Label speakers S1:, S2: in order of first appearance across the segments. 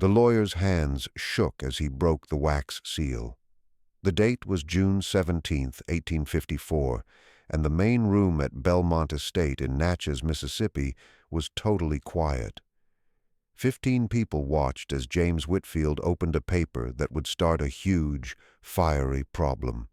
S1: The lawyer's hands shook as he broke the wax seal. The date was June 17th, 1854, and the main room at Belmont Estate in Natchez, Mississippi, was totally quiet. 15 people watched as James Whitfield opened a paper that would start a huge, fiery problem.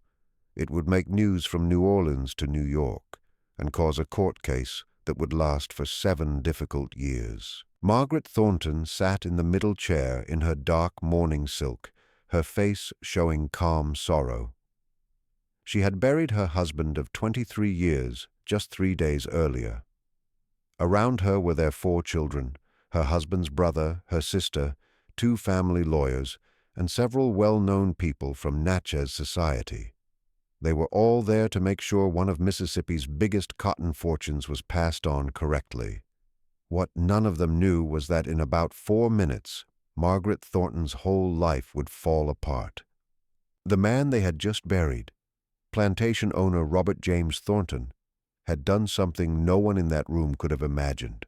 S1: It would make news from New Orleans to New York and cause a court case that would last for 7 difficult years. Margaret Thornton sat in the middle chair in her dark mourning silk, her face showing calm sorrow. She had buried her husband of 23 years just 3 days earlier. Around her were their 4 children, her husband's brother, her sister, 2 family lawyers, and several well-known people from Natchez society. They were all there to make sure one of Mississippi's biggest cotton fortunes was passed on correctly. What none of them knew was that in about 4 minutes, Margaret Thornton's whole life would fall apart. The man they had just buried, plantation owner Robert James Thornton, had done something no one in that room could have imagined,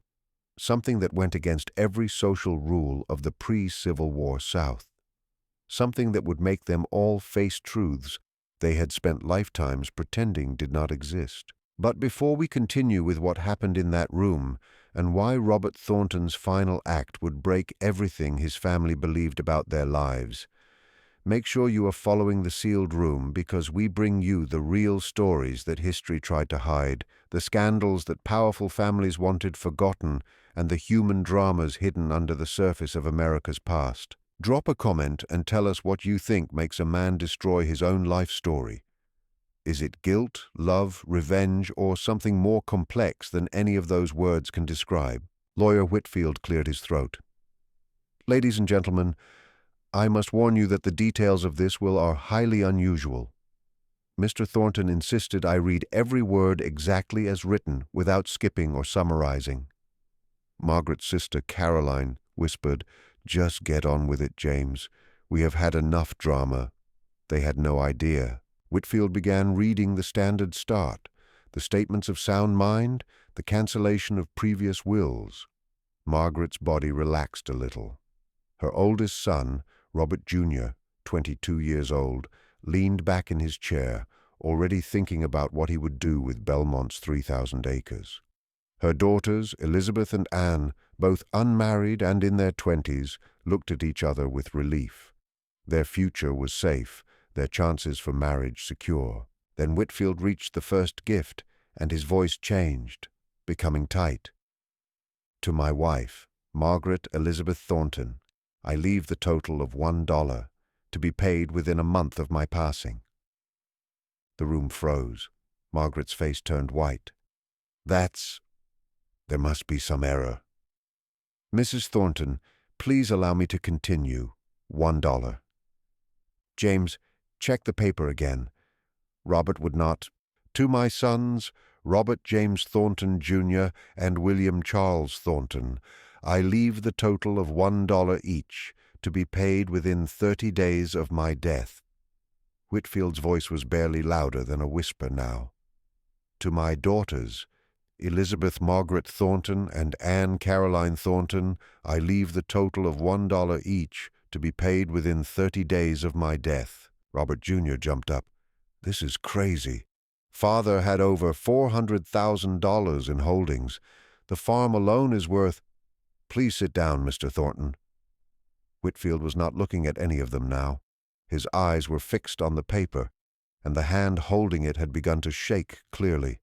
S1: something that went against every social rule of the pre-Civil War South, something that would make them all face truths they had spent lifetimes pretending did not exist. But before we continue with what happened in that room and why Robert Thornton's final act would break everything his family believed about their lives, make sure you are following the sealed room, because we bring you the real stories that history tried to hide, the scandals that powerful families wanted forgotten, and the human dramas hidden under the surface of America's past. Drop a comment and tell us what you think makes a man destroy his own life story. Is it guilt, love, revenge, or something more complex than any of those words can describe? Lawyer Whitfield cleared his throat. Ladies and gentlemen, I must warn you that the details of this will are highly unusual. Mr. Thornton insisted I read every word exactly as written, without skipping or summarizing. Margaret's sister, Caroline, whispered, "Just get on with it, James. We have had enough drama." They had no idea. Whitfield began reading the standard start, the statements of sound mind, the cancellation of previous wills. Margaret's body relaxed a little. Her oldest son, Robert Jr., 22 years old, leaned back in his chair, already thinking about what he would do with Belmont's 3,000 acres. Her daughters, Elizabeth and Anne, both unmarried and in their 20s, looked at each other with relief. Their future was safe, their chances for marriage secure. Then Whitfield reached the first gift, and his voice changed, becoming tight. To my wife, Margaret Elizabeth Thornton, I leave the total of $1, to be paid within a month of my passing. The room froze. Margaret's face turned white. There must be some error. Mrs. Thornton, please allow me to continue. $1. James, check the paper again. Robert would not. To my sons, Robert James Thornton, Jr. and William Charles Thornton, I leave the total of $1 each, to be paid within 30 days of my death. Whitfield's voice was barely louder than a whisper now. To my daughters, Elizabeth Margaret Thornton and Anne Caroline Thornton, I leave the total of $1 each, to be paid within 30 days of my death. Robert Jr. jumped up. This is crazy. Father had over $400,000 in holdings. The farm alone is worth— Please sit down, Mr. Thornton. Whitfield was not looking at any of them now. His eyes were fixed on the paper, and the hand holding it had begun to shake clearly.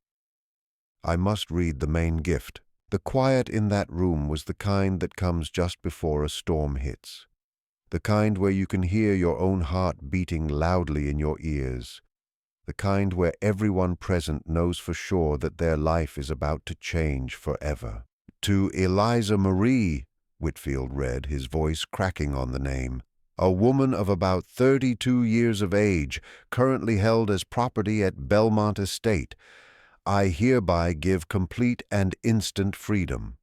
S1: I must read the main gift. The quiet in that room was the kind that comes just before a storm hits. The kind where you can hear your own heart beating loudly in your ears. The kind where everyone present knows for sure that their life is about to change forever. To Eliza Marie, Whitfield read, his voice cracking on the name. A woman of about 32 years of age, currently held as property at Belmont Estate. I hereby give complete and instant freedom.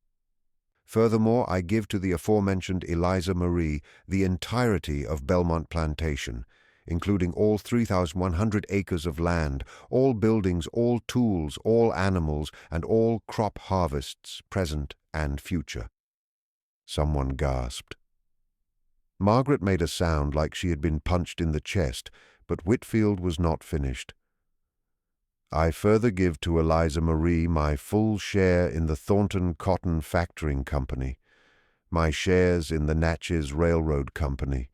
S1: Furthermore, I give to the aforementioned Eliza Marie the entirety of Belmont Plantation, including all 3,100 acres of land, all buildings, all tools, all animals, and all crop harvests, present and future. Someone gasped. Margaret made a sound like she had been punched in the chest, but Whitfield was not finished. "I further give to Eliza Marie my full share in the Thornton Cotton Factoring Company, my shares in the Natchez Railroad Company,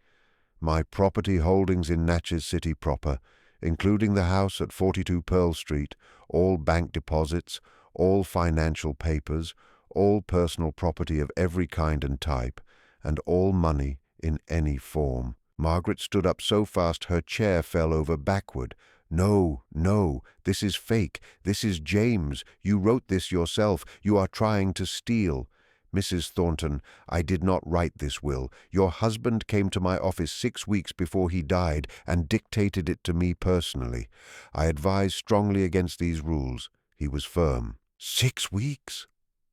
S1: my property holdings in Natchez City proper, including the house at 42 Pearl Street, all bank deposits, all financial papers, all personal property of every kind and type, and all money in any form." Margaret stood up so fast her chair fell over backward. "No, no, this is fake. This is James. You wrote this yourself. You are trying to steal. Mrs. Thornton, I did not write this will. Your husband came to my office 6 weeks before he died and dictated it to me personally. I advise strongly against these rules." He was firm. 6 weeks?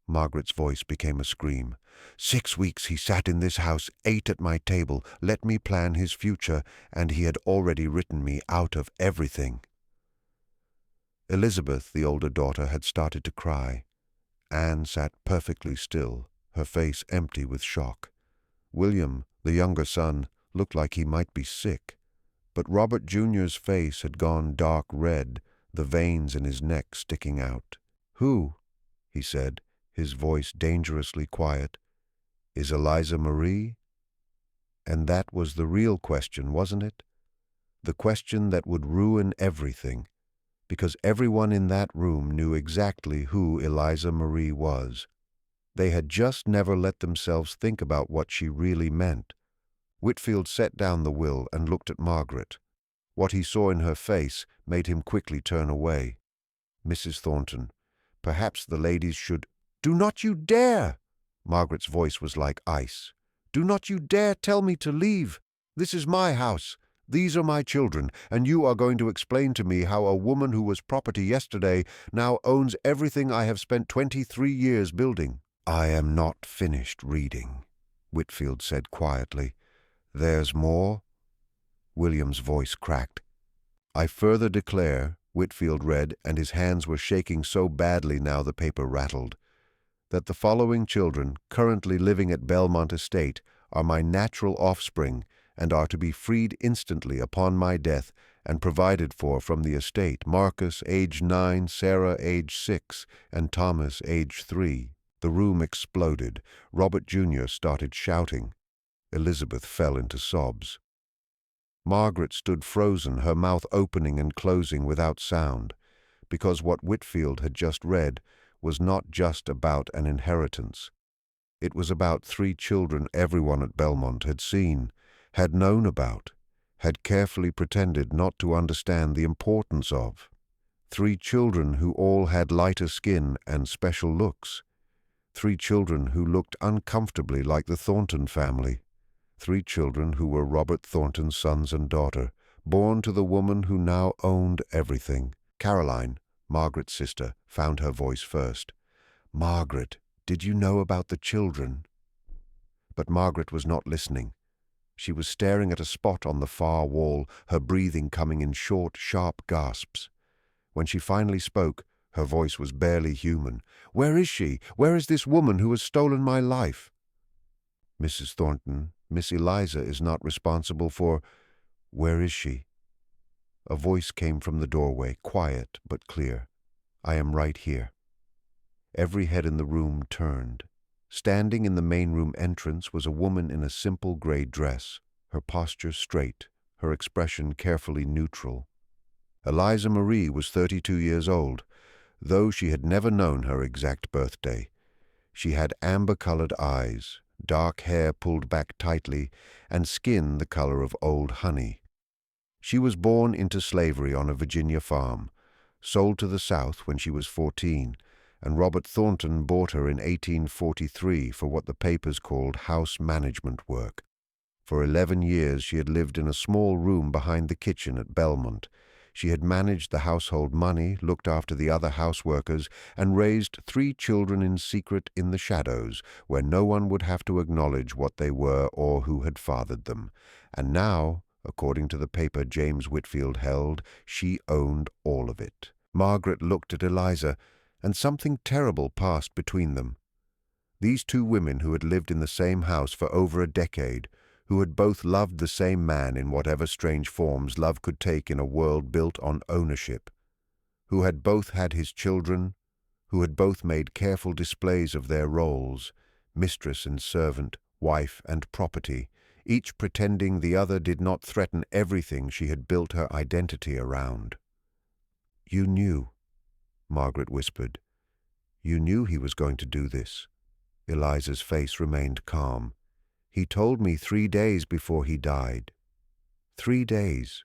S1: Margaret's voice became a scream. 6 weeks he sat in this house, ate at my table, let me plan his future, and he had already written me out of everything. Elizabeth, the older daughter, had started to cry. Anne sat perfectly still, her face empty with shock. William, the younger son, looked like he might be sick. But Robert Jr.'s face had gone dark red, the veins in his neck sticking out. "Who?" he said, his voice dangerously quiet. "Is Eliza Marie?" And that was the real question, wasn't it? The question that would ruin everything, because everyone in that room knew exactly who Eliza Marie was. They had just never let themselves think about what she really meant. Whitfield set down the will and looked at Margaret. What he saw in her face made him quickly turn away. "Mrs. Thornton, perhaps the ladies should—" "Do not you dare!" Margaret's voice was like ice. "Do not you dare tell me to leave! This is my house. These are my children, and you are going to explain to me how a woman who was property yesterday now owns everything I have spent 23 years building." "I am not finished reading," Whitfield said quietly. "There's more?" William's voice cracked. "I further declare," Whitfield read, and his hands were shaking so badly now the paper rattled, "that the following children, currently living at Belmont Estate, are my natural offspring and are to be freed instantly upon my death and provided for from the estate: Marcus, age 9, Sarah, age 6, and Thomas, age 3. The room exploded. Robert Jr. started shouting. Elizabeth fell into sobs. Margaret stood frozen, her mouth opening and closing without sound, because what Whitfield had just read was not just about an inheritance. It was about 3 children everyone at Belmont had seen, had known about, had carefully pretended not to understand the importance of. 3 children who all had lighter skin and special looks. 3 children who looked uncomfortably like the Thornton family. 3 children who were Robert Thornton's sons and daughter, born to the woman who now owned everything. Caroline, Margaret's sister, found her voice first. "Margaret, did you know about the children?" But Margaret was not listening. She was staring at a spot on the far wall, her breathing coming in short, sharp gasps. When she finally spoke, her voice was barely human. "Where is she? Where is this woman who has stolen my life?" "Mrs. Thornton, Miss Eliza is not responsible for—" "Where is she?" A voice came from the doorway, quiet but clear. "I am right here." Every head in the room turned. Standing in the main room entrance was a woman in a simple gray dress, her posture straight, her expression carefully neutral. Eliza Marie was 32 years old, though she had never known her exact birthday. She had amber-colored eyes, dark hair pulled back tightly, and skin the color of old honey. She was born into slavery on a Virginia farm, sold to the South when she was 14, and Robert Thornton bought her in 1843 for what the papers called house management work. For 11 years she had lived in a small room behind the kitchen at Belmont. She had managed the household money, looked after the other houseworkers, and raised 3 children in secret in the shadows, where no one would have to acknowledge what they were or who had fathered them. And now, according to the paper James Whitfield held, she owned all of it. Margaret looked at Eliza, and something terrible passed between them. These 2 women who had lived in the same house for over a decade, who had both loved the same man in whatever strange forms love could take in a world built on ownership, who had both had his children, who had both made careful displays of their roles, mistress and servant, wife and property, each pretending the other did not threaten everything she had built her identity around. "You knew," Margaret whispered. "You knew he was going to do this." Eliza's face remained calm. "He told me 3 days before he died." 3 days.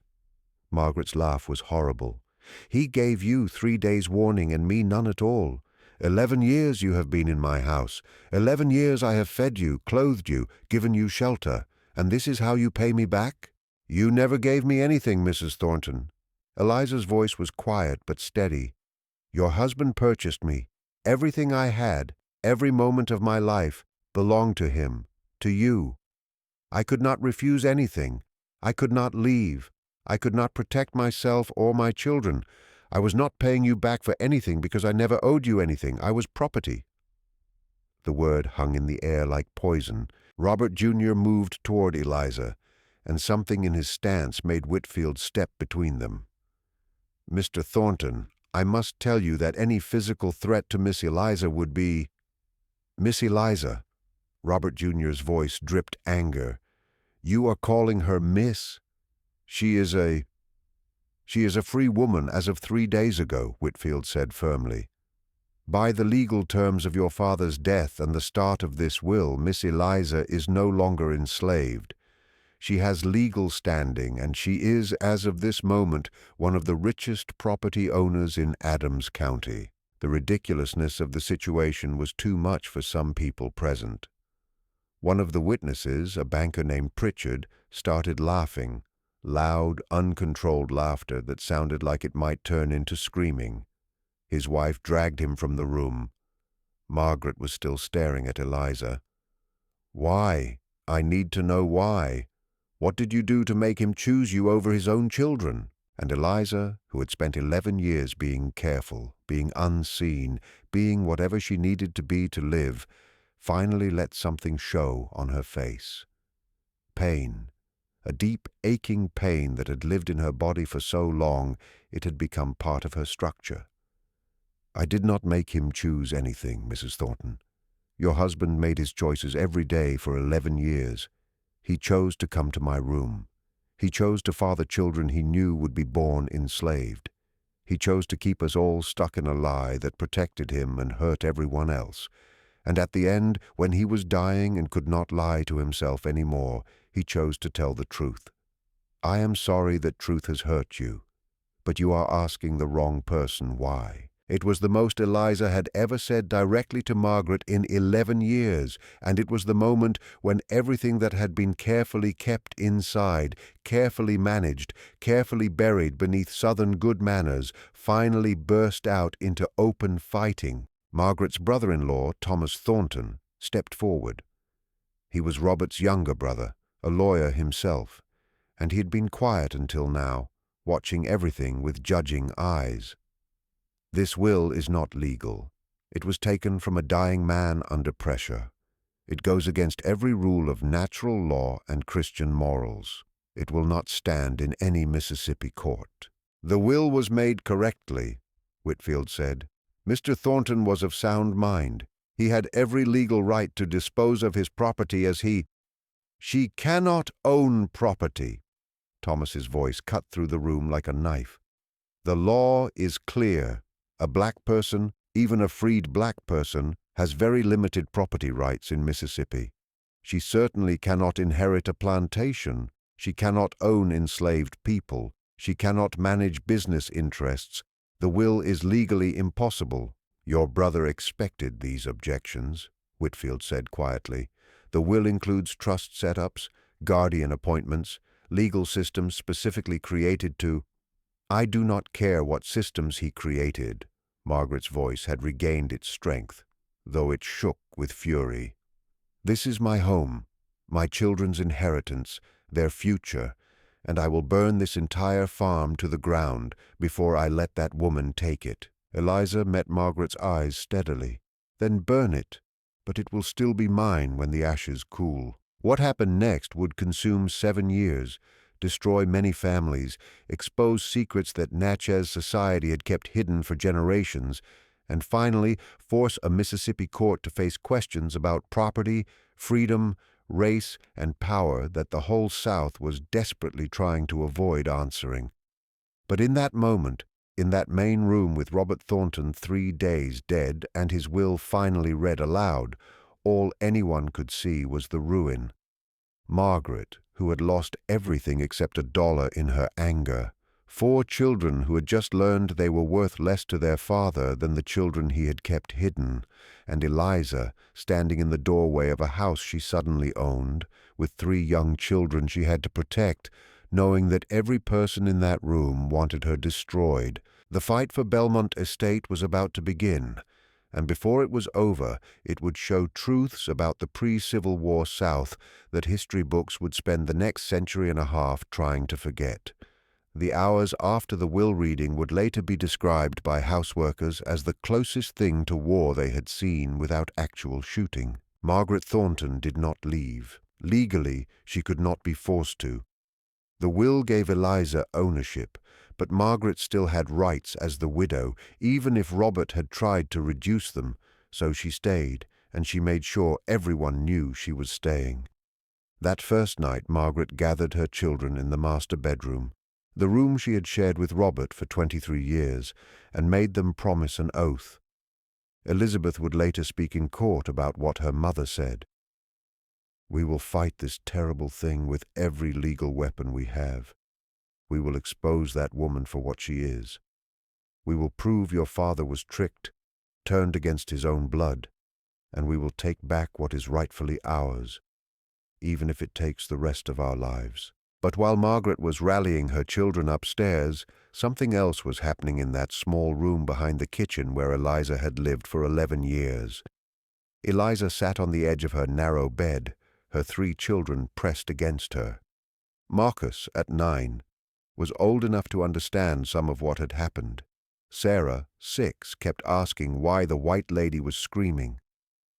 S1: Margaret's laugh was horrible. "He gave you 3 days' warning and me none at all. 11 years you have been in my house. 11 years I have fed you, clothed you, given you shelter. And this is how you pay me back?" "You never gave me anything, Mrs. Thornton." Eliza's voice was quiet but steady. "Your husband purchased me. Everything I had, every moment of my life, belonged to him, to you. I could not refuse anything. I could not leave. I could not protect myself or my children. I was not paying you back for anything because I never owed you anything. I was property." The word hung in the air like poison. Robert Jr. moved toward Eliza, and something in his stance made Whitfield step between them. "Mr. Thornton, I must tell you that any physical threat to Miss Eliza would be—" "Miss Eliza," Robert Jr.'s voice dripped anger. "You are calling her Miss? She is a free woman as of 3 days ago," Whitfield said firmly. "By the legal terms of your father's death and the start of this will, Miss Eliza is no longer enslaved. She has legal standing, and she is, as of this moment, one of the richest property owners in Adams County." The ridiculousness of the situation was too much for some people present. One of the witnesses, a banker named Pritchard, started laughing, loud, uncontrolled laughter that sounded like it might turn into screaming. His wife dragged him from the room. Margaret was still staring at Eliza. "Why? I need to know why. What did you do to make him choose you over his own children?" And Eliza, who had spent 11 years being careful, being unseen, being whatever she needed to be to live, finally let something show on her face. Pain. A deep, aching pain that had lived in her body for so long it had become part of her structure. "I did not make him choose anything, Mrs. Thornton. Your husband made his choices every day for 11 years. He chose to come to my room. He chose to father children he knew would be born enslaved. He chose to keep us all stuck in a lie that protected him and hurt everyone else. And at the end, when he was dying and could not lie to himself any more, he chose to tell the truth. I am sorry that truth has hurt you, but you are asking the wrong person why." It was the most Eliza had ever said directly to Margaret in 11 years, and it was the moment when everything that had been carefully kept inside, carefully managed, carefully buried beneath Southern good manners, finally burst out into open fighting. Margaret's brother-in-law, Thomas Thornton, stepped forward. He was Robert's younger brother, a lawyer himself, and he had been quiet until now, watching everything with judging eyes. "This will is not legal. It was taken from a dying man under pressure. It goes against every rule of natural law and Christian morals. It will not stand in any Mississippi court." "The will was made correctly," Whitfield said. "Mr. Thornton was of sound mind. He had every legal right to dispose of his property as he—" "She cannot own property." Thomas's voice cut through the room like a knife. "The law is clear. A black person, even a freed black person, has very limited property rights in Mississippi. She certainly cannot inherit a plantation. She cannot own enslaved people. She cannot manage business interests. The will is legally impossible." "Your brother expected these objections," Whitfield said quietly. "The will includes trust setups, guardian appointments, legal systems specifically created to—" "I do not care what systems he created." Margaret's voice had regained its strength, though it shook with fury. "This is my home, my children's inheritance, their future, and I will burn this entire farm to the ground before I let that woman take it." Eliza met Margaret's eyes steadily. "Then burn it, but it will still be mine when the ashes cool." What happened next would consume 7 years, destroy many families, expose secrets that Natchez society had kept hidden for generations, and finally force a Mississippi court to face questions about property, freedom, race, and power that the whole South was desperately trying to avoid answering. But in that moment, in that main room with Robert Thornton 3 days dead and his will finally read aloud, all anyone could see was the ruin. Margaret, who had lost everything except $1 in her anger, 4 children who had just learned they were worth less to their father than the children he had kept hidden, and Eliza, standing in the doorway of a house she suddenly owned, with 3 young children she had to protect, knowing that every person in that room wanted her destroyed. The fight for Belmont Estate was about to begin, and before it was over, it would show truths about the pre-Civil War South that history books would spend the next century and a half trying to forget. The hours after the will reading would later be described by houseworkers as the closest thing to war they had seen without actual shooting. Margaret Thornton did not leave. Legally, she could not be forced to. The will gave Eliza ownership, but Margaret still had rights as the widow, even if Robert had tried to reduce them, so she stayed, and she made sure everyone knew she was staying. That first night, Margaret gathered her children in the master bedroom, the room she had shared with Robert for 23 years, and made them promise an oath. Elizabeth would later speak in court about what her mother said. "We will fight this terrible thing with every legal weapon we have. We will expose that woman for what she is. We will prove your father was tricked, turned against his own blood, and we will take back what is rightfully ours, even if it takes the rest of our lives." But while Margaret was rallying her children upstairs, something else was happening in that small room behind the kitchen where Eliza had lived for 11 years. Eliza sat on the edge of her narrow bed, her 3 children pressed against her. Marcus, at 9, was old enough to understand some of what had happened. Sarah, 6, kept asking why the white lady was screaming.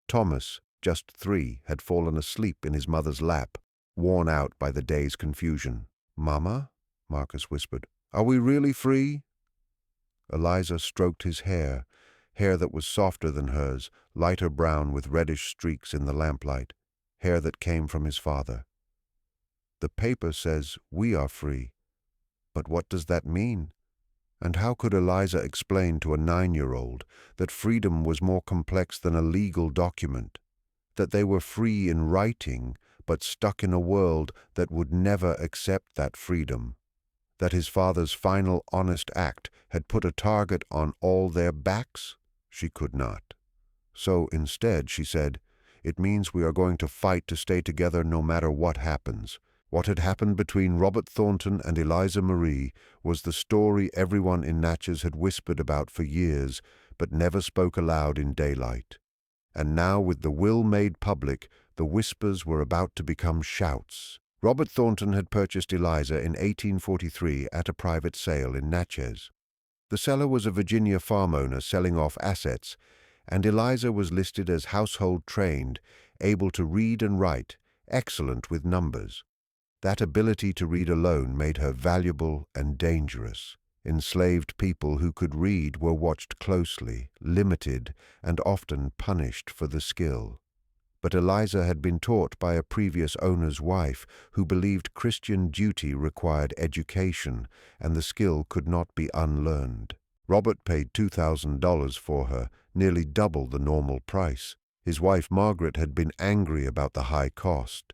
S1: Thomas, just 3, had fallen asleep in his mother's lap, worn out by the day's confusion. "Mama," Marcus whispered, "are we really free?" Eliza stroked his hair that was softer than hers, lighter brown with reddish streaks in the lamplight, hair that came from his father. "The paper says we are free. But what does that mean?" And how could Eliza explain to a 9-year-old that freedom was more complex than a legal document, that they were free in writing, but stuck in a world that would never accept that freedom, that his father's final honest act had put a target on all their backs? She could not. So instead, she said, "It means we are going to fight to stay together no matter what happens." What had happened between Robert Thornton and Eliza Marie was the story everyone in Natchez had whispered about for years, but never spoke aloud in daylight. And now, with the will made public, the whispers were about to become shouts. Robert Thornton had purchased Eliza in 1843 at a private sale in Natchez. The seller was a Virginia farm owner selling off assets, and Eliza was listed as household trained, able to read and write, excellent with numbers. That ability to read alone made her valuable and dangerous. Enslaved people who could read were watched closely, limited, and often punished for the skill. But Eliza had been taught by a previous owner's wife who believed Christian duty required education and the skill could not be unlearned. Robert paid $2,000 for her, nearly double the normal price. His wife Margaret had been angry about the high cost.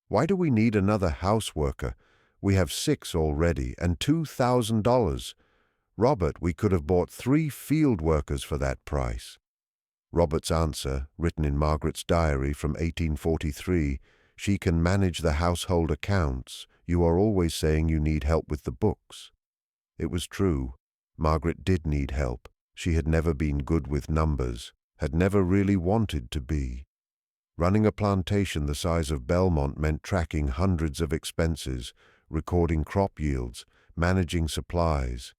S1: "Why do we need another houseworker? We have 6 already, and $2,000. Robert, we could have bought 3 field workers for that price." Robert's answer, written in Margaret's diary from 1843, "She can manage the household accounts. You are always saying you need help with the books." It was true. Margaret did need help. She had never been good with numbers, had never really wanted to be. Running a plantation the size of Belmont meant tracking hundreds of expenses, recording crop yields, managing supplies.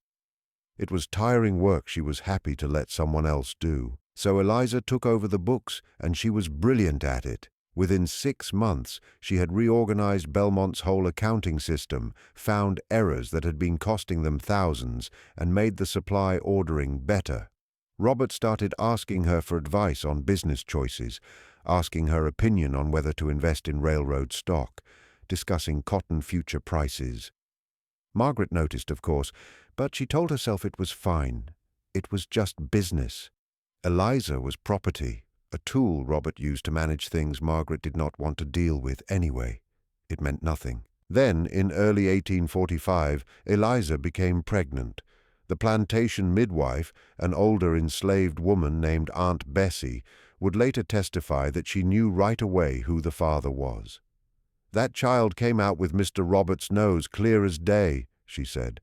S1: It was tiring work she was happy to let someone else do. So Eliza took over the books, and she was brilliant at it. Within 6 months, she had reorganized Belmont's whole accounting system, found errors that had been costing them thousands, and made the supply ordering better. Robert started asking her for advice on business choices, asking her opinion on whether to invest in railroad stock, discussing cotton future prices. Margaret noticed, of course, but she told herself it was fine. It was just business. Eliza was property, a tool Robert used to manage things Margaret did not want to deal with anyway. It meant nothing. Then, in early 1845, Eliza became pregnant. The plantation midwife, an older enslaved woman named Aunt Bessie, would later testify that she knew right away who the father was. "That child came out with Mr. Robert's nose clear as day," she said.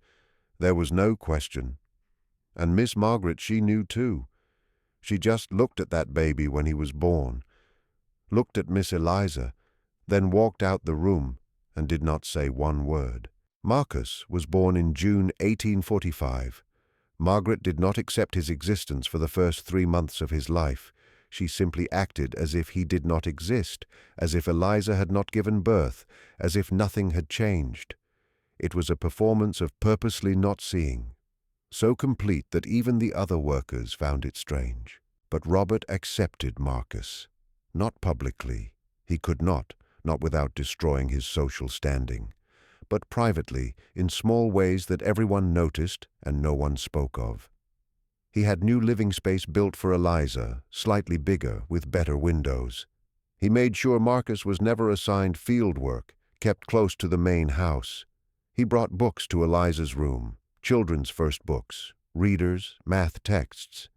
S1: "There was no question. And Miss Margaret, she knew too. She just looked at that baby when he was born, looked at Miss Eliza, then walked out the room and did not say one word." Marcus was born in June 1845. Margaret did not accept his existence for the first 3 months of his life. She simply acted as if he did not exist, as if Eliza had not given birth, as if nothing had changed. It was a performance of purposely not seeing, so complete that even the other workers found it strange. But Robert accepted Marcus. Not publicly. He could not without destroying his social standing. But privately, in small ways that everyone noticed and no one spoke of. He had new living space built for Eliza, slightly bigger, with better windows. He made sure Marcus was never assigned field work, kept close to the main house. He brought books to Eliza's room, children's first books, readers, math texts.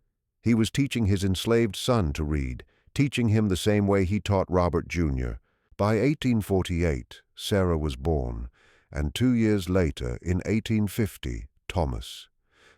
S1: He was teaching his enslaved son to read, teaching him the same way he taught Robert Jr. By 1848, Sarah was born, and 2 years later, in 1850, Thomas.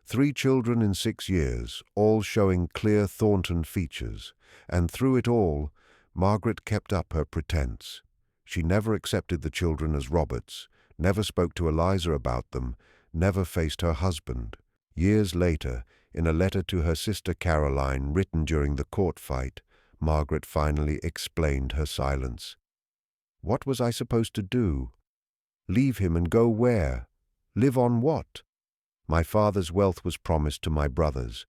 S1: 3 children in 6 years, all showing clear Thornton features, and through it all, Margaret kept up her pretense. She never accepted the children as Robert's, never spoke to Eliza about them, never faced her husband. Years later, in a letter to her sister Caroline written during the court fight, Margaret finally explained her silence. "What was I supposed to do? Leave him and go where? Live on what? My father's wealth was promised to my brothers.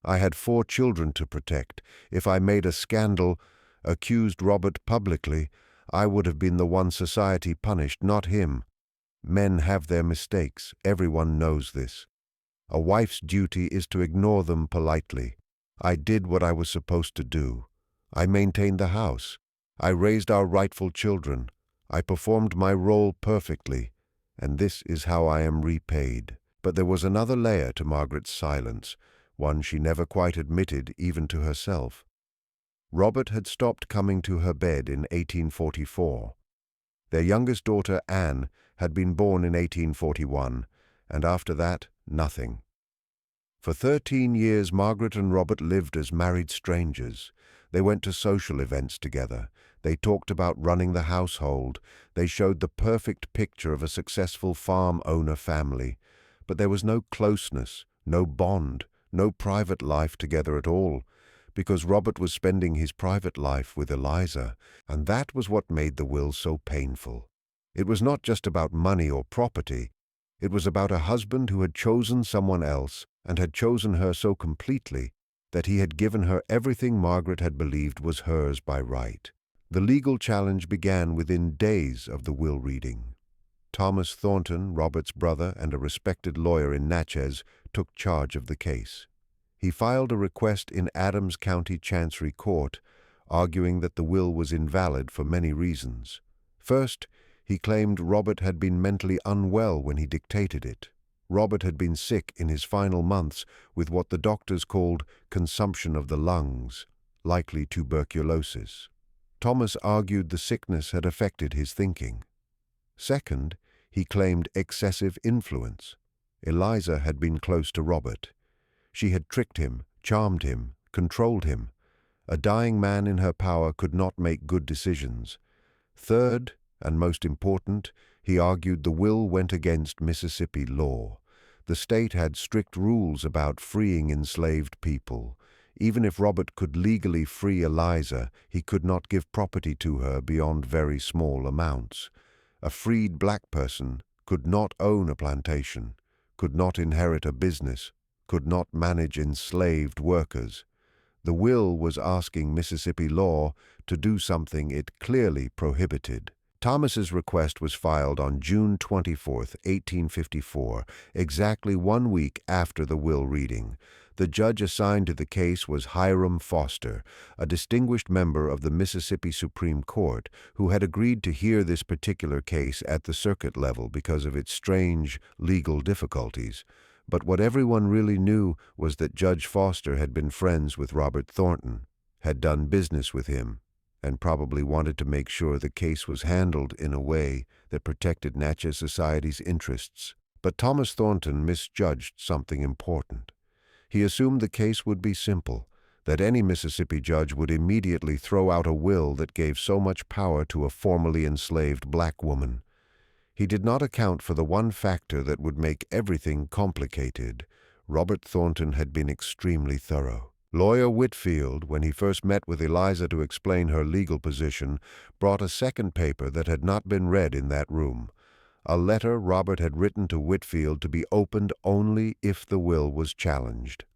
S1: I had 4 children to protect. If I made a scandal, accused Robert publicly, I would have been the one society punished, not him. Men have their mistakes. Everyone knows this. A wife's duty is to ignore them politely. I did what I was supposed to do. I maintained the house. I raised our rightful children. I performed my role perfectly, and this is how I am repaid." But there was another layer to Margaret's silence, one she never quite admitted even to herself. Robert had stopped coming to her bed in 1844. Their youngest daughter, Anne, had been born in 1841, and after that, nothing. For 13 years, Margaret and Robert lived as married strangers. They went to social events together. They talked about running the household. They showed the perfect picture of a successful farm owner family. But there was no closeness, no bond, no private life together at all, because Robert was spending his private life with Eliza, and that was what made the will so painful. It was not just about money or property. It was about a husband who had chosen someone else and had chosen her so completely that he had given her everything Margaret had believed was hers by right. The legal challenge began within days of the will reading. Thomas Thornton, Robert's brother and a respected lawyer in Natchez, took charge of the case. He filed a request in Adams County Chancery Court, arguing that the will was invalid for many reasons. First, he claimed Robert had been mentally unwell when he dictated it. Robert had been sick in his final months with what the doctors called consumption of the lungs, likely tuberculosis. Thomas argued the sickness had affected his thinking. Second, he claimed excessive influence. Eliza had been close to Robert. She had tricked him, charmed him, controlled him. A dying man in her power could not make good decisions. Third, and most important, he argued the will went against Mississippi law. The state had strict rules about freeing enslaved people. Even if Robert could legally free Eliza, he could not give property to her beyond very small amounts. A freed black person could not own a plantation, could not inherit a business, could not manage enslaved workers. The will was asking Mississippi law to do something it clearly prohibited. Thomas's request was filed on June 24, 1854, exactly 1 week after the will reading. The judge assigned to the case was Hiram Foster, a distinguished member of the Mississippi Supreme Court, who had agreed to hear this particular case at the circuit level because of its strange legal difficulties. But what everyone really knew was that Judge Foster had been friends with Robert Thornton, had done business with him, and probably wanted to make sure the case was handled in a way that protected Natchez Society's interests. But Thomas Thornton misjudged something important. He assumed the case would be simple, that any Mississippi judge would immediately throw out a will that gave so much power to a formerly enslaved black woman. He did not account for the one factor that would make everything complicated. Robert Thornton had been extremely thorough. Lawyer Whitfield, when he first met with Eliza to explain her legal position, brought a second paper that had not been read in that room. A letter Robert had written to Whitfield to be opened only if the will was challenged.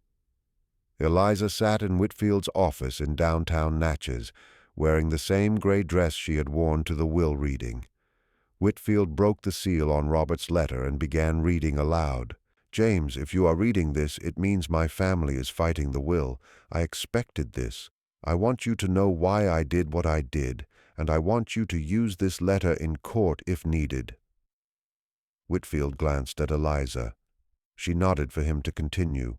S1: Eliza sat in Whitfield's office in downtown Natchez, wearing the same gray dress she had worn to the will reading. Whitfield broke the seal on Robert's letter and began reading aloud. "James, if you are reading this, it means my family is fighting the will. I expected this. I want you to know why I did what I did, and I want you to use this letter in court if needed." Whitfield glanced at Eliza. She nodded for him to continue.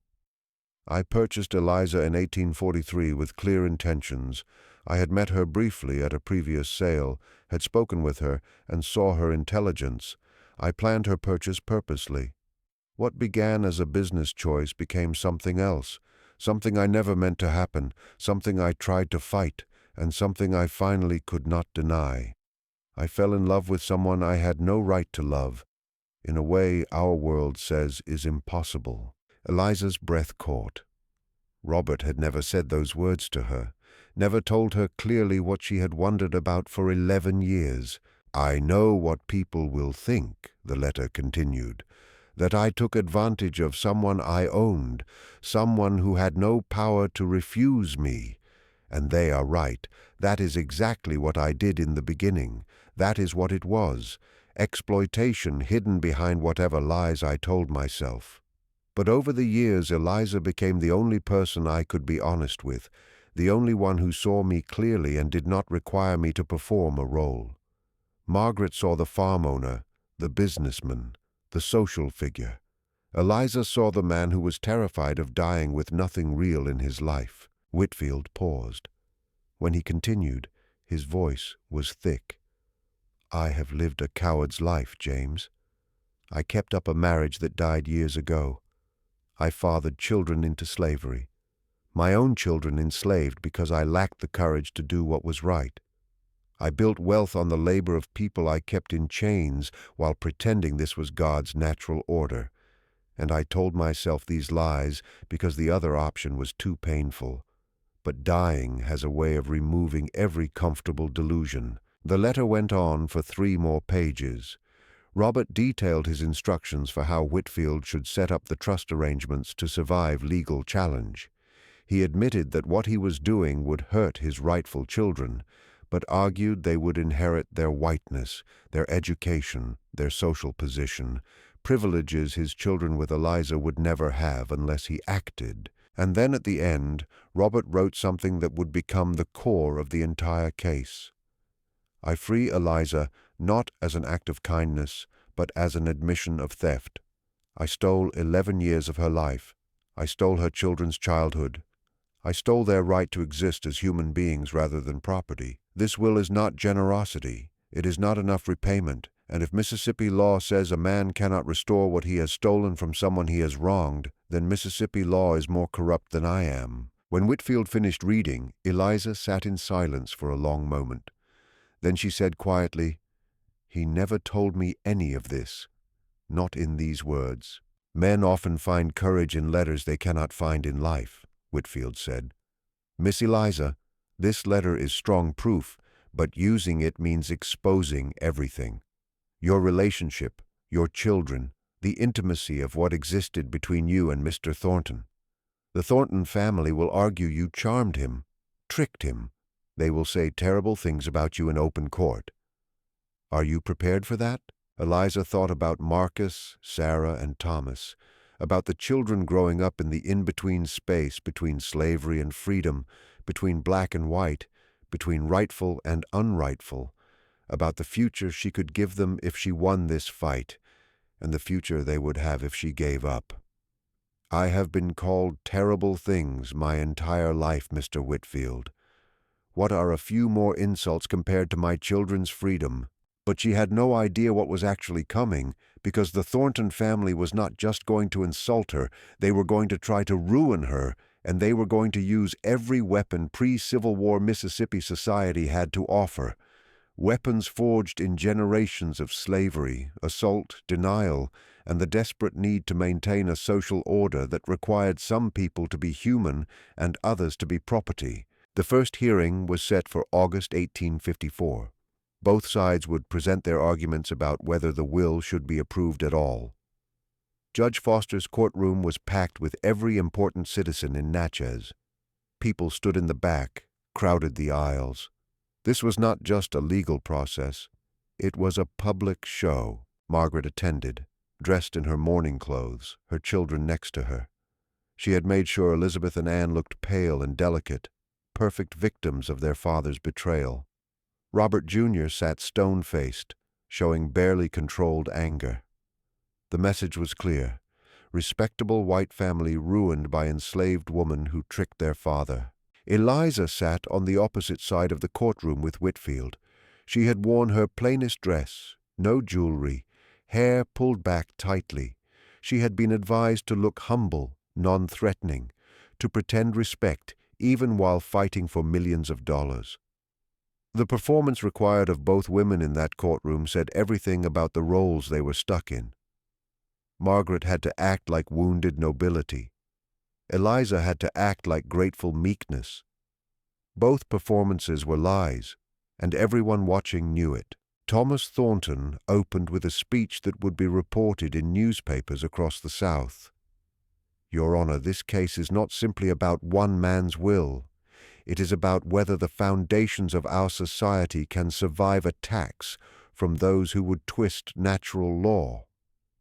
S1: "I purchased Eliza in 1843 with clear intentions. I had met her briefly at a previous sale, had spoken with her, and saw her intelligence. I planned her purchase purposely. What began as a business choice became something else, something I never meant to happen, something I tried to fight, and something I finally could not deny. I fell in love with someone I had no right to love, in a way our world says is impossible." Eliza's breath caught. Robert had never said those words to her, never told her clearly what she had wondered about for 11 years. "I know what people will think," the letter continued, "that I took advantage of someone I owned, someone who had no power to refuse me. And they are right. That is exactly what I did in the beginning. That is what it was. Exploitation hidden behind whatever lies I told myself. But over the years, Eliza became the only person I could be honest with, the only one who saw me clearly and did not require me to perform a role. Margaret saw the farm owner, the businessman, the social figure. Eliza saw the man who was terrified of dying with nothing real in his life." Whitfield paused. When he continued, his voice was thick. "I have lived a coward's life, James. I kept up a marriage that died years ago. I fathered children into slavery. My own children enslaved because I lacked the courage to do what was right. I built wealth on the labor of people I kept in chains while pretending this was God's natural order. And I told myself these lies because the other option was too painful. But dying has a way of removing every comfortable delusion." The letter went on for 3 more pages. Robert detailed his instructions for how Whitfield should set up the trust arrangements to survive legal challenge. He admitted that what he was doing would hurt his rightful children, but argued they would inherit their whiteness, their education, their social position, privileges his children with Eliza would never have unless he acted. And then at the end, Robert wrote something that would become the core of the entire case. "I free Eliza not as an act of kindness, but as an admission of theft. I stole 11 years of her life. I stole her children's childhood. I stole their right to exist as human beings rather than property. This will is not generosity. It is not enough repayment. And if Mississippi law says a man cannot restore what he has stolen from someone he has wronged, then Mississippi law is more corrupt than I am." When Whitfield finished reading, Eliza sat in silence for a long moment. Then she said quietly, "He never told me any of this, not in these words. Men often find courage in letters they cannot find in life. Whitfield said. "Miss Eliza, this letter is strong proof, but using it means exposing everything. Your relationship, your children, the intimacy of what existed between you and Mr. Thornton. The Thornton family will argue you charmed him, tricked him. They will say terrible things about you in open court. Are you prepared for that?" Eliza thought about Marcus, Sarah, and Thomas, about the children growing up in the in-between space between slavery and freedom, between black and white, between rightful and unrightful, about the future she could give them if she won this fight, and the future they would have if she gave up. "I have been called terrible things my entire life, Mr. Whitfield. What are a few more insults compared to my children's freedom?" But she had no idea what was actually coming, because the Thornton family was not just going to insult her, they were going to try to ruin her, and they were going to use every weapon pre-Civil War Mississippi society had to offer. Weapons forged in generations of slavery, assault, denial, and the desperate need to maintain a social order that required some people to be human and others to be property. The first hearing was set for August 1854. Both sides would present their arguments about whether the will should be approved at all. Judge Foster's courtroom was packed with every important citizen in Natchez. People stood in the back, crowded the aisles. This was not just a legal process. It was a public show. Margaret attended, dressed in her mourning clothes, her children next to her. She had made sure Elizabeth and Anne looked pale and delicate, perfect victims of their father's betrayal. Robert Jr. sat stone-faced, showing barely controlled anger. The message was clear. Respectable white family ruined by enslaved woman who tricked their father. Eliza sat on the opposite side of the courtroom with Whitfield. She had worn her plainest dress, no jewelry, hair pulled back tightly. She had been advised to look humble, non-threatening, to pretend respect even while fighting for millions of dollars. The performance required of both women in that courtroom said everything about the roles they were stuck in. Margaret had to act like wounded nobility. Eliza had to act like grateful meekness. Both performances were lies, and everyone watching knew it. Thomas Thornton opened with a speech that would be reported in newspapers across the South. "Your Honor, this case is not simply about one man's will. It is about whether the foundations of our society can survive attacks from those who would twist natural law.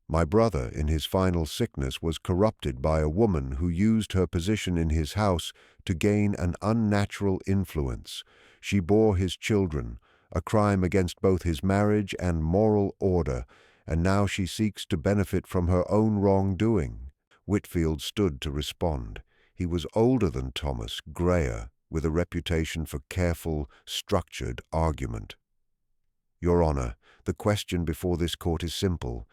S1: My brother, in his final sickness, was corrupted by a woman who used her position in his house to gain an unnatural influence. She bore his children, a crime against both his marriage and moral order, and now she seeks to benefit from her own wrongdoing." Whitfield stood to respond. He was older than Thomas, grayer, with a reputation for careful, structured argument. "Your Honor, the question before this court is simple.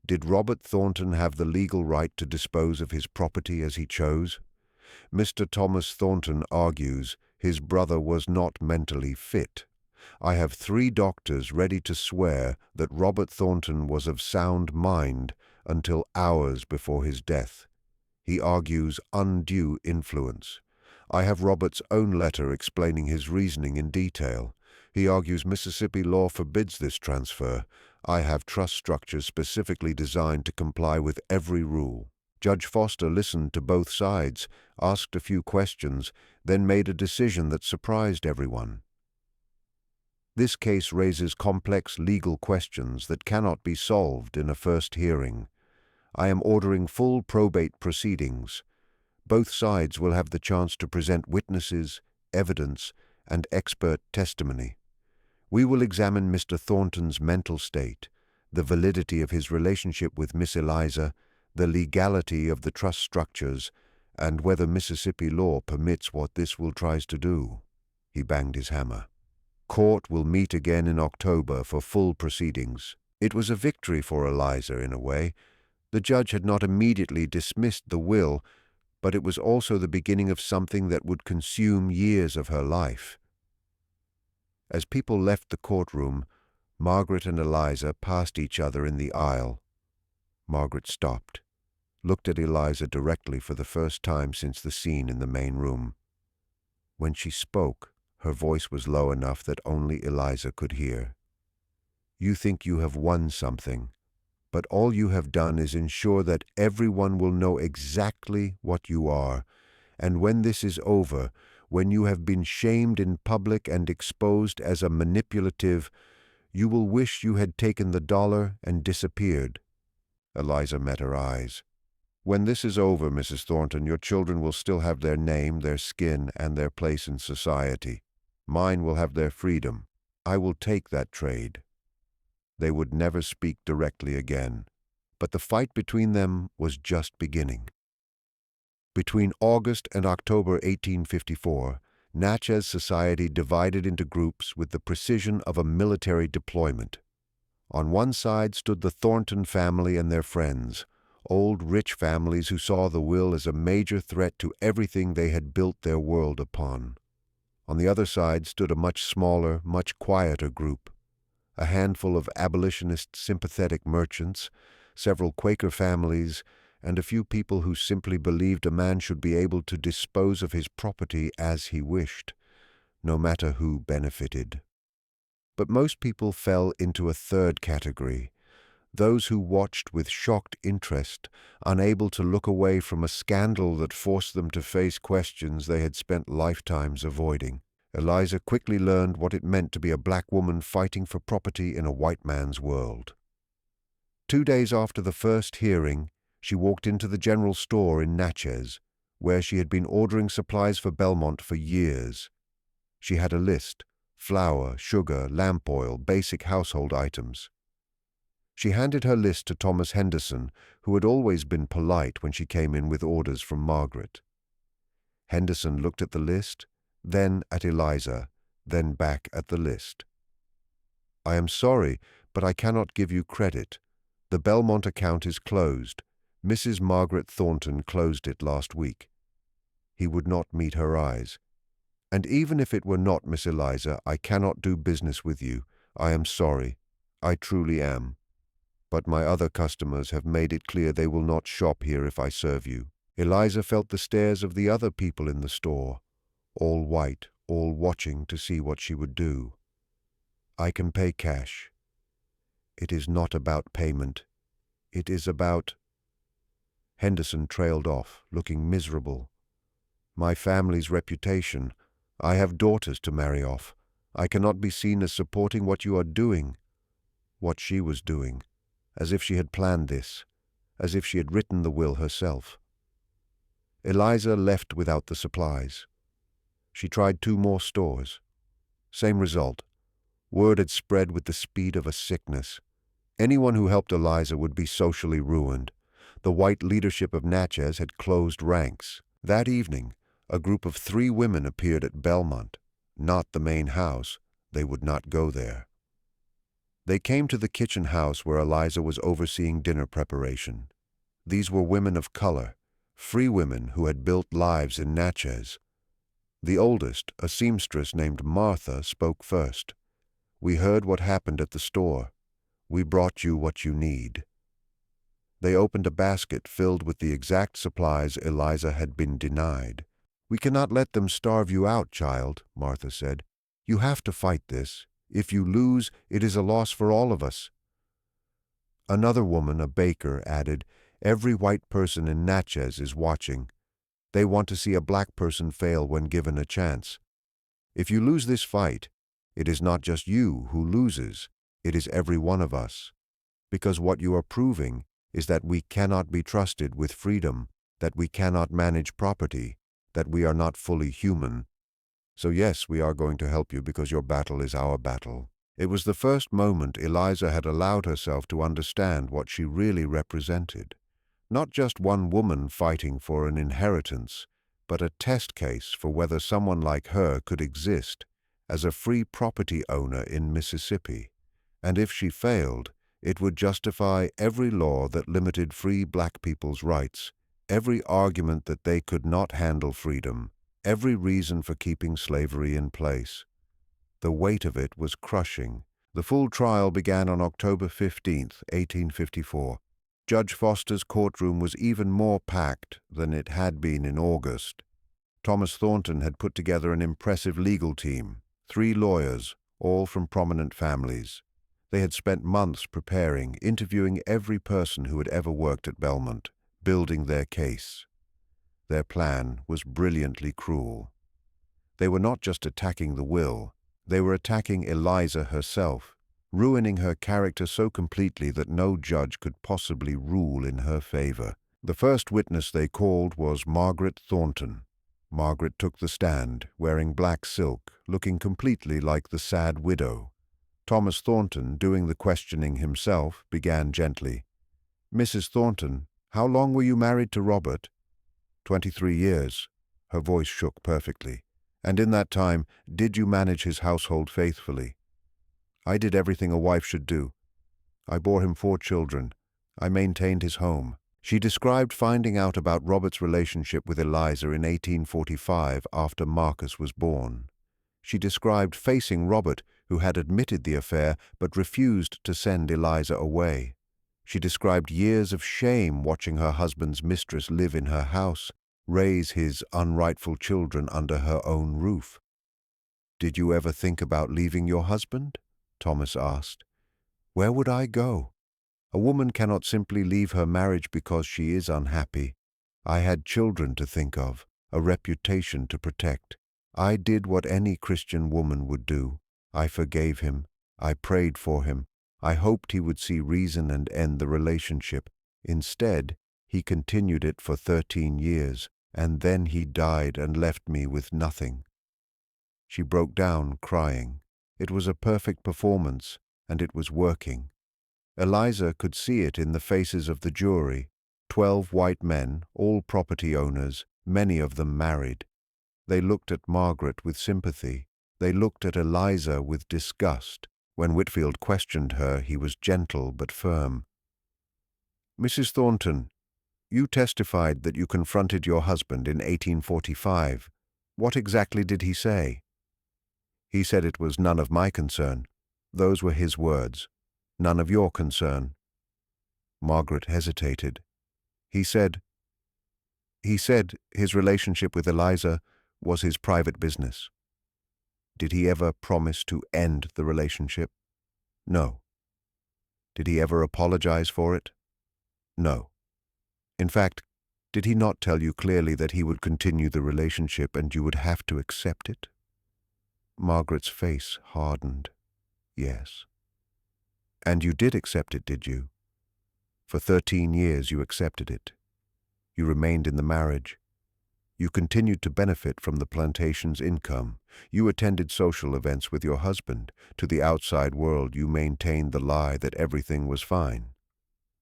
S1: Did Robert Thornton have the legal right to dispose of his property as he chose? Mr. Thomas Thornton argues his brother was not mentally fit. I have 3 doctors ready to swear that Robert Thornton was of sound mind until hours before his death. He argues undue influence. I have Robert's own letter explaining his reasoning in detail. He argues Mississippi law forbids this transfer. I have trust structures specifically designed to comply with every rule." Judge Foster listened to both sides, asked a few questions, then made a decision that surprised everyone. "This case raises complex legal questions that cannot be solved in a first hearing. I am ordering full probate proceedings. Both sides will have the chance to present witnesses, evidence, and expert testimony. We will examine Mr. Thornton's mental state, the validity of his relationship with Miss Eliza, the legality of the trust structures, and whether Mississippi law permits what this will tries to do." He banged his hammer. "Court will meet again in October for full proceedings." It was a victory for Eliza in a way. The judge had not immediately dismissed the will, but it was also the beginning of something that would consume years of her life. As people left the courtroom, Margaret and Eliza passed each other in the aisle. Margaret stopped. looked at Eliza directly for the first time since the scene in the main room. When she spoke, her voice was low enough that only Eliza could hear. "You think you have won something, but all you have done is ensure that everyone will know exactly what you are, and when this is over, when you have been shamed in public and exposed as a manipulative, you will wish you had taken the dollar and disappeared." Eliza met her eyes. "When this is over, Mrs. Thornton, your children will still have their name, their skin, and their place in society. Mine will have their freedom. I will take that trade." They would never speak directly again, but the fight between them was just beginning. Between August and October 1854, Natchez society divided into groups with the precision of a military deployment. On one side stood the Thornton family and their friends, old rich families who saw the will as a major threat to everything they had built their world upon. On the other side stood a much smaller, much quieter group, a handful of abolitionist sympathetic merchants, several Quaker families, and a few people who simply believed a man should be able to dispose of his property as he wished, no matter who benefited. But most people fell into a third category, those who watched with shocked interest, unable to look away from a scandal that forced them to face questions they had spent lifetimes avoiding. Eliza quickly learned what it meant to be a black woman fighting for property in a white man's world. 2 days after the first hearing, she walked into the general store in Natchez, where she had been ordering supplies for Belmont for years. She had a list: flour, sugar, lamp oil, basic household items. She handed her list to Thomas Henderson, who had always been polite when she came in with orders from Margaret. Henderson looked at the list, then at Eliza, then back at the list. "I am sorry, but I cannot give you credit. The Belmont account is closed. Mrs. Margaret Thornton closed it last week." He would not meet her eyes. "And even if it were not, Miss Eliza, I cannot do business with you. I am sorry. I truly am. But my other customers have made it clear they will not shop here if I serve you." Eliza felt the stares of the other people in the store, all white, all watching to see what she would do. "I can pay cash." "It is not about payment. It is about—" Henderson trailed off, looking miserable. "My family's reputation. I have daughters to marry off. I cannot be seen as supporting what you are doing." What she was doing. As if she had planned this, as if she had written the will herself. Eliza left without the supplies. She tried 2 more stores. Same result. Word had spread with the speed of a sickness. Anyone who helped Eliza would be socially ruined. The white leadership of Natchez had closed ranks. That evening, a group of 3 women appeared at Belmont. Not the main house. They would not go there. They came to the kitchen house where Eliza was overseeing dinner preparation. These were women of color, free women who had built lives in Natchez. The oldest, a seamstress named Martha, spoke first. "We heard what happened at the store. We brought you what you need." They opened a basket filled with the exact supplies Eliza had been denied. "We cannot let them starve you out, child," Martha said. "You have to fight this. If you lose, it is a loss for all of us." Another woman, a baker, added, "Every white person in Natchez is watching. They want to see a black person fail when given a chance. If you lose this fight, it is not just you who loses, it is every one of us. Because what you are proving is that we cannot be trusted with freedom, that we cannot manage property, that we are not fully human. So yes, we are going to help you because your battle is our battle." It was the first moment Eliza had allowed herself to understand what she really represented. Not just one woman fighting for an inheritance, but a test case for whether someone like her could exist as a free property owner in Mississippi. And if she failed, it would justify every law that limited free black people's rights, every argument that they could not handle freedom, every reason for keeping slavery in place. The weight of it was crushing. The full trial began on October 15, 1854. Judge Foster's courtroom was even more packed than it had been in August. Thomas Thornton had put together an impressive legal team, 3 lawyers, all from prominent families. They had spent months preparing, interviewing every person who had ever worked at Belmont, building their case. Their plan was brilliantly cruel. They were not just attacking the will, they were attacking Eliza herself, ruining her character so completely that no judge could possibly rule in her favor. The first witness they called was Margaret Thornton. Margaret took the stand, wearing black silk, looking completely like the sad widow. Thomas Thornton, doing the questioning himself, began gently. "Mrs. Thornton, how long were you married to Robert?" 23 years. Her voice shook perfectly. "And in that time, did you manage his household faithfully?" "I did everything a wife should do. I bore him 4 children. I maintained his home." She described finding out about Robert's relationship with Eliza in 1845 after Marcus was born. She described facing Robert, who had admitted the affair but refused to send Eliza away. She described years of shame watching her husband's mistress live in her house, raise his unrightful children under her own roof. "Did you ever think about leaving your husband?" Thomas asked. "Where would I go? A woman cannot simply leave her marriage because she is unhappy. I had children to think of, a reputation to protect. I did what any Christian woman would do. I forgave him. I prayed for him. I hoped he would see reason and end the relationship. Instead, he continued it for 13 years, and then he died and left me with nothing." She broke down, crying. It was a perfect performance, and it was working. Eliza could see it in the faces of the jury, 12 white men, all property owners, many of them married. They looked at Margaret with sympathy. They looked at Eliza with disgust. When Whitfield questioned her, he was gentle but firm. "Mrs. Thornton, you testified that you confronted your husband in 1845. What exactly did he say?" "He said it was none of my concern. Those were his words. None of your concern." Margaret hesitated. He said his relationship with Eliza was his private business." "Did he ever promise to end the relationship?" "No." "Did he ever apologize for it?" "No." "In fact, did he not tell you clearly that he would continue the relationship and you would have to accept it?" Margaret's face hardened. "Yes." "And you did accept it, did you? For 13 years you accepted it. You remained in the marriage. You continued to benefit from the plantation's income. You attended social events with your husband. To the outside world you maintained the lie that everything was fine."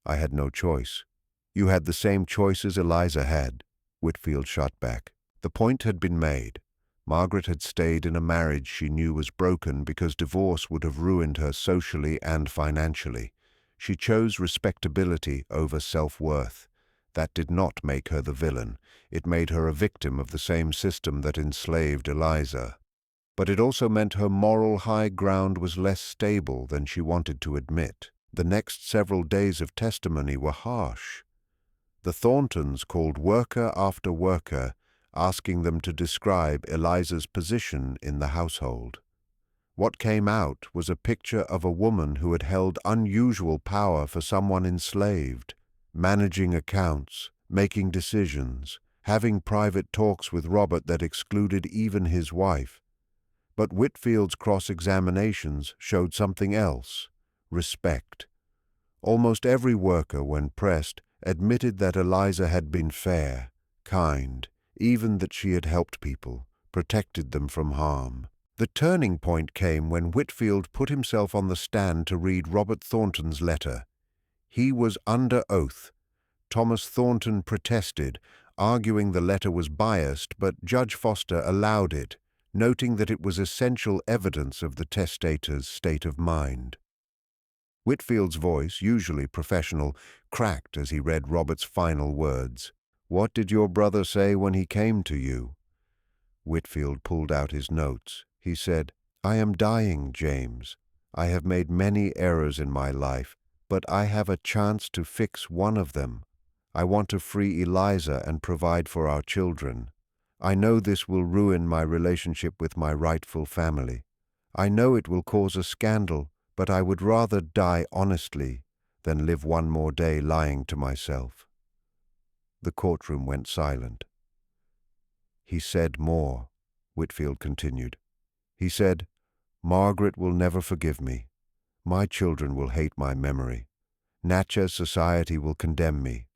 S1: "I had no choice." "You had the same choices Eliza had," Whitfield shot back. The point had been made. Margaret had stayed in a marriage she knew was broken because divorce would have ruined her socially and financially. She chose respectability over self-worth. That did not make her the villain. It made her a victim of the same system that enslaved Eliza. But it also meant her moral high ground was less stable than she wanted to admit. The next several days of testimony were harsh. The Thorntons called worker after worker, asking them to describe Eliza's position in the household. What came out was a picture of a woman who had held unusual power for someone enslaved, managing accounts, making decisions, having private talks with Robert that excluded even his wife. But Whitfield's cross-examinations showed something else: respect. Almost every worker, when pressed, admitted that Eliza had been fair, kind, even that she had helped people, protected them from harm. The turning point came when Whitfield put himself on the stand to read Robert Thornton's letter. He was under oath. Thomas Thornton protested, arguing the letter was biased, but Judge Foster allowed it, noting that it was essential evidence of the testator's state of mind. Whitfield's voice, usually professional, cracked as he read Robert's final words. "What did your brother say when he came to you?" Whitfield pulled out his notes. He said, "I am dying, James. I have made many errors in my life, but I have a chance to fix one of them. I want to free Eliza and provide for our children. I know this will ruin my relationship with my rightful family. I know it will cause a scandal, but I would rather die honestly than live one more day lying to myself." The courtroom went silent. "He said more," Whitfield continued. "He said, 'Margaret will never forgive me. My children will hate my memory. Natchez society will condemn me.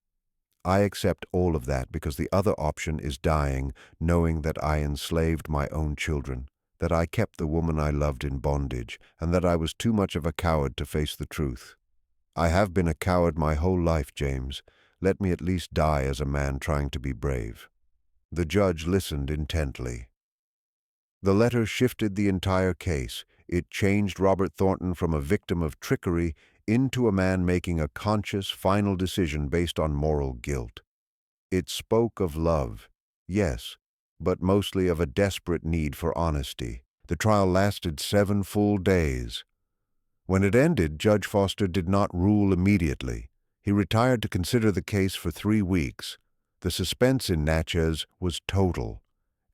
S1: I accept all of that because the other option is dying, knowing that I enslaved my own children, that I kept the woman I loved in bondage, and that I was too much of a coward to face the truth. I have been a coward my whole life, James. Let me at least die as a man trying to be brave." The judge listened intently. The letter shifted the entire case. It changed Robert Thornton from a victim of trickery into a man making a conscious, final decision based on moral guilt. It spoke of love, yes, but mostly of a desperate need for honesty. The trial lasted 7 full days. When it ended, Judge Foster did not rule immediately. He retired to consider the case for 3 weeks. The suspense in Natchez was total.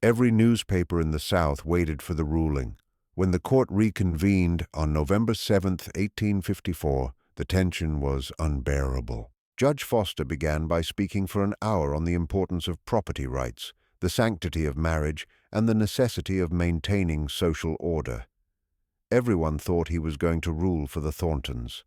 S1: Every newspaper in the South waited for the ruling. When the court reconvened on November 7, 1854, the tension was unbearable. Judge Foster began by speaking for an hour on the importance of property rights, the sanctity of marriage, and the necessity of maintaining social order. Everyone thought he was going to rule for the Thorntons.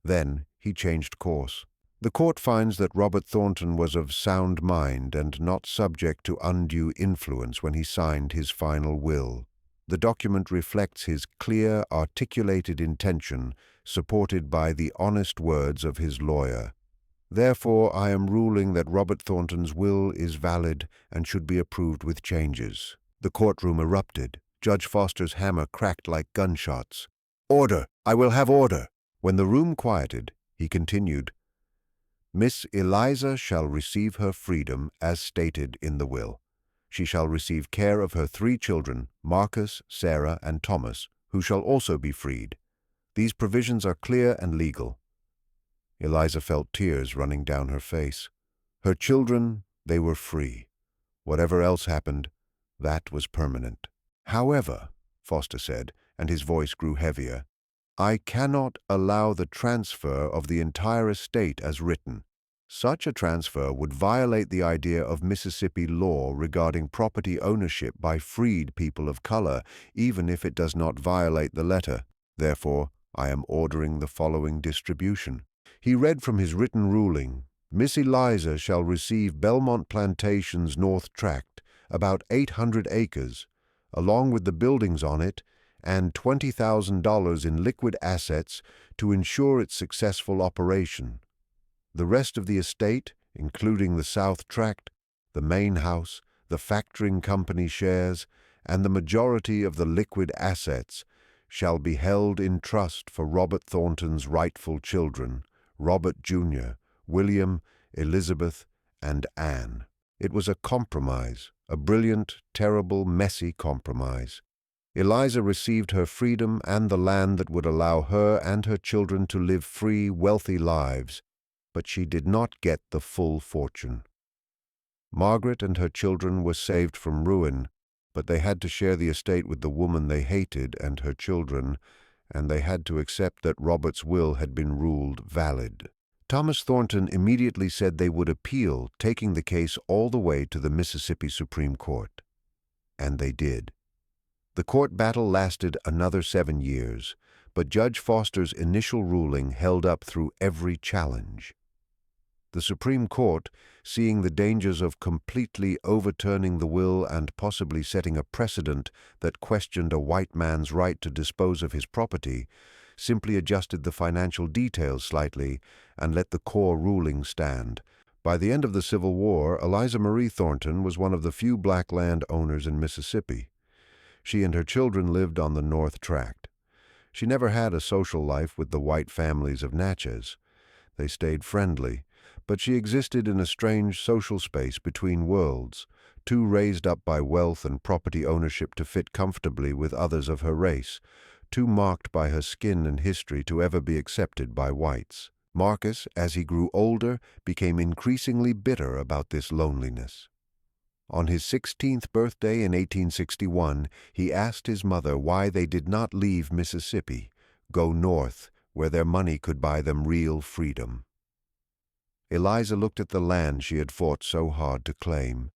S1: Then he changed course. "The court finds that Robert Thornton was of sound mind and not subject to undue influence when he signed his final will. The document reflects his clear, articulated intention, supported by the honest words of his lawyer. Therefore, I am ruling that Robert Thornton's will is valid and should be approved with changes." The courtroom erupted. Judge Foster's hammer cracked like gunshots. "Order! I will have order!" When the room quieted, he continued, "Miss Eliza shall receive her freedom as stated in the will. She shall receive care of her 3 children, Marcus, Sarah, and Thomas, who shall also be freed. These provisions are clear and legal." Eliza felt tears running down her face. Her children, they were free. Whatever else happened, that was permanent. "However," Foster said, and his voice grew heavier, "I cannot allow the transfer of the entire estate as written. Such a transfer would violate the idea of Mississippi law regarding property ownership by freed people of color, even if it does not violate the letter. Therefore, I am ordering the following distribution." He read from his written ruling, "Miss Eliza shall receive Belmont Plantation's North Tract, about 800 acres, along with the buildings on it, and $20,000 in liquid assets to ensure its successful operation. The rest of the estate, including the South Tract, the main house, the factoring company shares, and the majority of the liquid assets, shall be held in trust for Robert Thornton's rightful children, Robert Jr., William, Elizabeth, and Anne." It was a compromise, a brilliant, terrible, messy compromise. Eliza received her freedom and the land that would allow her and her children to live free, wealthy lives, but she did not get the full fortune. Margaret and her children were saved from ruin, but they had to share the estate with the woman they hated and her children, and they had to accept that Robert's will had been ruled valid. Thomas Thornton immediately said they would appeal, taking the case all the way to the Mississippi Supreme Court. And they did. The court battle lasted another 7 years, but Judge Foster's initial ruling held up through every challenge. The Supreme Court, seeing the dangers of completely overturning the will and possibly setting a precedent that questioned a white man's right to dispose of his property, simply adjusted the financial details slightly and let the core ruling stand. By the end of the Civil War, Eliza Marie Thornton was one of the few black land owners in Mississippi. She and her children lived on the North Tract. She never had a social life with the white families of Natchez. They stayed friendly, but she existed in a strange social space between worlds, too raised up by wealth and property ownership to fit comfortably with others of her race, too marked by her skin and history to ever be accepted by whites. Marcus, as he grew older, became increasingly bitter about this loneliness. On his 16th birthday in 1861, he asked his mother why they did not leave Mississippi, go north, where their money could buy them real freedom. Eliza looked at the land she had fought so hard to claim.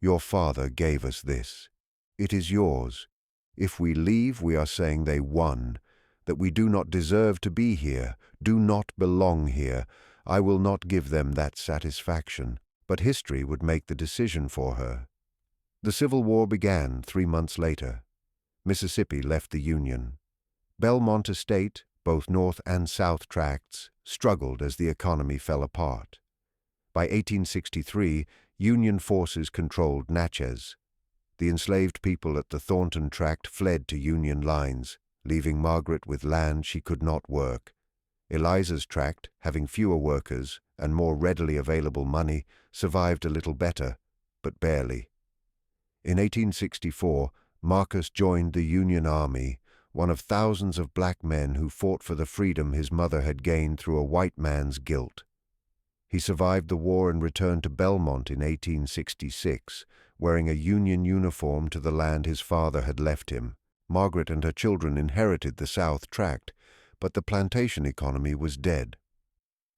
S1: "Your father gave us this. It is yours. If we leave, we are saying they won, that we do not deserve to be here, do not belong here. I will not give them that satisfaction." But history would make the decision for her. The Civil War began 3 months later. Mississippi left the Union. Belmont Estate, both North and South tracts, struggled as the economy fell apart. By 1863, Union forces controlled Natchez. The enslaved people at the Thornton tract fled to Union lines, leaving Margaret with land she could not work. Eliza's tract, having fewer workers and more readily available money, survived a little better, but barely. In 1864, Marcus joined the Union Army, one of thousands of black men who fought for the freedom his mother had gained through a white man's guilt. He survived the war and returned to Belmont in 1866, wearing a Union uniform to the land his father had left him. Margaret and her children inherited the South tract, but the plantation economy was dead.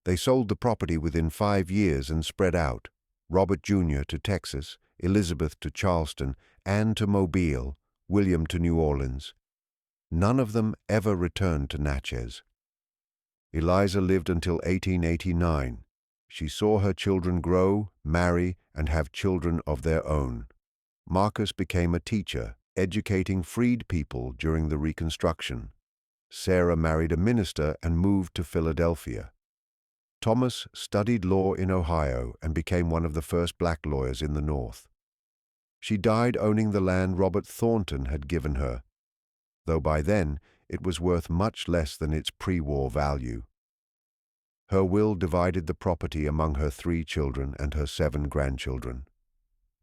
S1: They sold the property within 5 years and spread out, Robert Jr. to Texas, Elizabeth to Charleston, Anne to Mobile, William to New Orleans. None of them ever returned to Natchez. Eliza lived until 1889. She saw her children grow, marry, and have children of their own. Marcus became a teacher, educating freed people during the Reconstruction. Sarah married a minister and moved to Philadelphia. Thomas studied law in Ohio and became one of the first black lawyers in the North. She died owning the land Robert Thornton had given her, though by then it was worth much less than its pre-war value. Her will divided the property among her 3 children and her 7 grandchildren.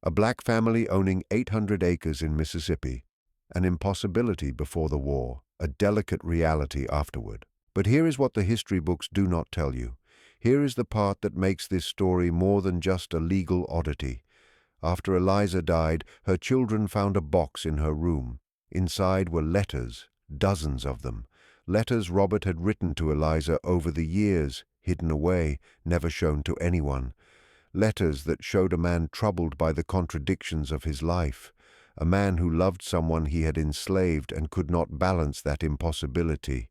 S1: A black family owning 800 acres in Mississippi, an impossibility before the war, a delicate reality afterward. But here is what the history books do not tell you. Here is the part that makes this story more than just a legal oddity. After Eliza died, her children found a box in her room. Inside were letters, dozens of them. Letters Robert had written to Eliza over the years, hidden away, never shown to anyone. Letters that showed a man troubled by the contradictions of his life. A man who loved someone he had enslaved and could not balance that impossibility.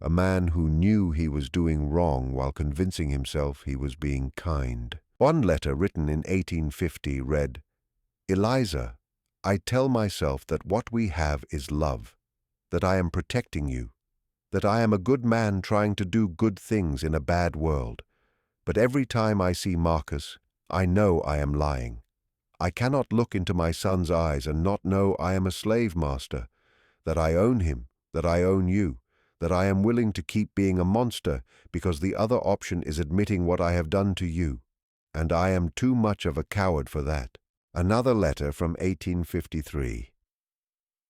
S1: A man who knew he was doing wrong while convincing himself he was being kind. One letter written in 1850 read, "Eliza, I tell myself that what we have is love, that I am protecting you, that I am a good man trying to do good things in a bad world. But every time I see Marcus, I know I am lying. I cannot look into my son's eyes and not know I am a slave master, that I own him, that I own you, that I am willing to keep being a monster because the other option is admitting what I have done to you, and I am too much of a coward for that." Another letter from 1853.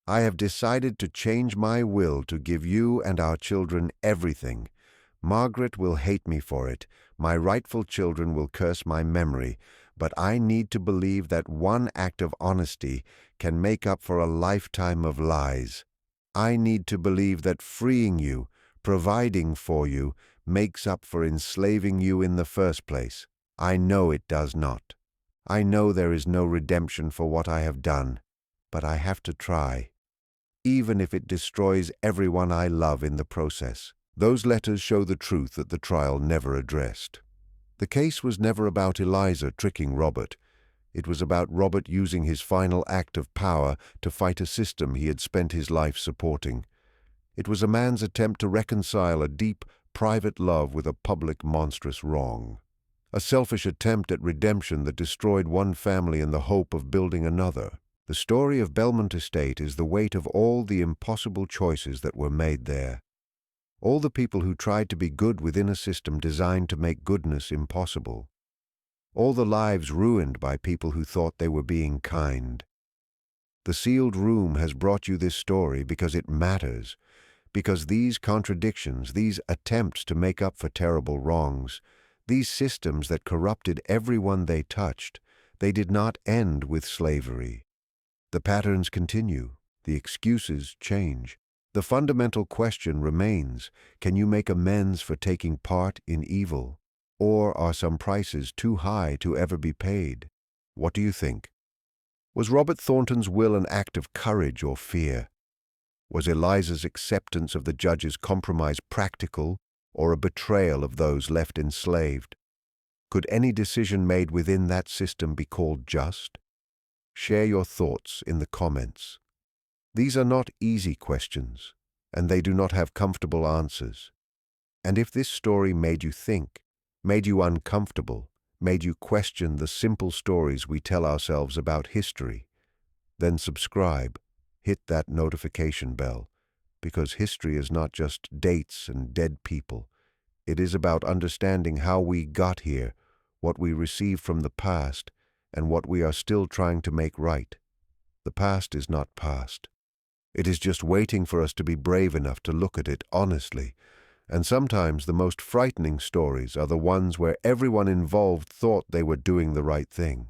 S1: "I have decided to change my will to give you and our children everything. Margaret will hate me for it. My rightful children will curse my memory, but I need to believe that one act of honesty can make up for a lifetime of lies. I need to believe that freeing you, providing for you, makes up for enslaving you in the first place. I know it does not. I know there is no redemption for what I have done, but I have to try, even if it destroys everyone I love in the process." Those letters show the truth that the trial never addressed. The case was never about Eliza tricking Robert. It was about Robert using his final act of power to fight a system he had spent his life supporting. It was a man's attempt to reconcile a deep, private love with a public, monstrous wrong. A selfish attempt at redemption that destroyed one family in the hope of building another. The story of Belmont Estate is the weight of all the impossible choices that were made there. All the people who tried to be good within a system designed to make goodness impossible. All the lives ruined by people who thought they were being kind. The sealed room has brought you this story because it matters, Because these contradictions, these attempts to make up for terrible wrongs, these systems that corrupted everyone they touched, they did not end with slavery. The patterns continue, the excuses change. The fundamental question remains, can you make amends for taking part in evil? Or are some prices too high to ever be paid? What do you think? Was Robert Thornton's will an act of courage or fear? Was Eliza's acceptance of the judge's compromise practical or a betrayal of those left enslaved? Could any decision made within that system be called just? Share your thoughts in the comments. These are not easy questions, and they do not have comfortable answers. And if this story made you think, made you uncomfortable, made you question the simple stories we tell ourselves about history, then subscribe, hit that notification bell, because history is not just dates and dead people. It is about understanding how we got here, what we received from the past, and what we are still trying to make right. The past is not past. It is just waiting for us to be brave enough to look at it honestly. And sometimes the most frightening stories are the ones where everyone involved thought they were doing the right thing.